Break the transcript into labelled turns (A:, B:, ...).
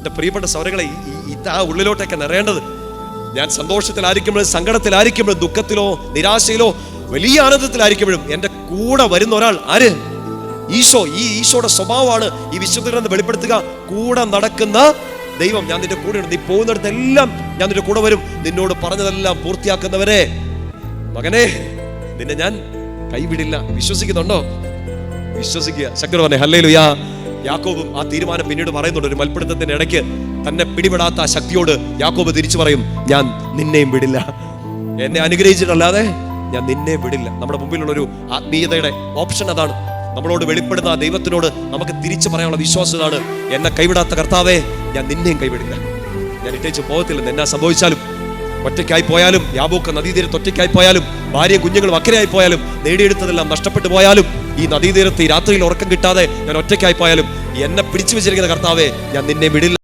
A: എൻ്റെ പ്രിയപ്പെട്ട സൗരങ്ങളെ, ഇതാ ഉള്ളിലോട്ടൊക്കെ നിറയേണ്ടത്. ഞാൻ സന്തോഷത്തിലായിരിക്കുമ്പോഴും സങ്കടത്തിലായിരിക്കുമ്പോഴും ദുഃഖത്തിലോ നിരാശയിലോ വലിയ ആനന്ദത്തിലായിരിക്കുമ്പോഴും എൻ്റെ കൂടെ വരുന്ന ഒരാൾ ആര്? ഈശോ. ഈ ഈശോയുടെ സ്വഭാവമാണ് ഈ വിശുദ്ധ ഗ്രന്ഥം വെളിപ്പെടുത്തുക. കൂടെ നടക്കുന്ന ദൈവം. ഞാൻ നിന്റെ കൂടെയുണ്ട്. നീ പോകുന്നിടത്തെല്ലാം ഞാൻ നിന്റെ കൂടെ വരും. നിന്നോട് പറഞ്ഞതെല്ലാം പൂർത്തിയാക്കുന്നവരെ, മകനെ, നിന്നെ ഞാൻ കൈവിടില്ല. വിശ്വസിക്കുന്നുണ്ടോ? വിശ്വസിക്കുക. ശക്തി പറഞ്ഞേ ഹല്ലേലൂയ. യാക്കോബും ആ തീരുമാനം പിന്നീട് പറയുന്നുണ്ട്. ഒരു മൽപ്പിടുത്തത്തിന്റെ ഇടയ്ക്ക് തന്നെ പിടിപെടാത്ത ആ ശക്തിയോട് യാക്കോബ് തിരിച്ചു പറയും, ഞാൻ നിന്നെയും വിടില്ല. എന്നെ അനുഗ്രഹിച്ചിട്ടല്ലാതെ ഞാൻ നിന്നെ വിടില്ല. നമ്മുടെ മുമ്പിലുള്ളൊരു ആത്മീയതയുടെ ഓപ്ഷൻ അതാണ്. നമ്മളോട് വെളിപ്പെടുന്ന ആ ദൈവത്തിനോട് നമുക്ക് തിരിച്ചു പറയാനുള്ള വിശ്വാസം ഇതാണ്, എന്നെ കൈവിടാത്ത കർത്താവേ, ഞാൻ നിന്നെയും കൈവിടില്ല. ഞാൻ ഇട്ടേച്ച് പോകത്തില്ലെന്ന്. എന്നാ സംഭവിച്ചാലും, ഒറ്റയ്ക്കായി പോയാലും, യാബോക്ക് നദീതീരത്ത് ഒറ്റയ്ക്കായി പോയാലും, ഭാര്യയും കുഞ്ഞുങ്ങളും അക്കരയായി പോയാലും, നേടിയെടുത്തതെല്ലാം നഷ്ടപ്പെട്ടു പോയാലും, ഈ നദീതീരത്ത് ഈ രാത്രിയിൽ ഉറക്കം കിട്ടാതെ ഞാൻ ഒറ്റയ്ക്കായി പോയാലും, എന്നെ പിടിച്ചു വെച്ചിരിക്കുന്ന കർത്താവേ, ഞാൻ നിന്നെ വിടില്ല.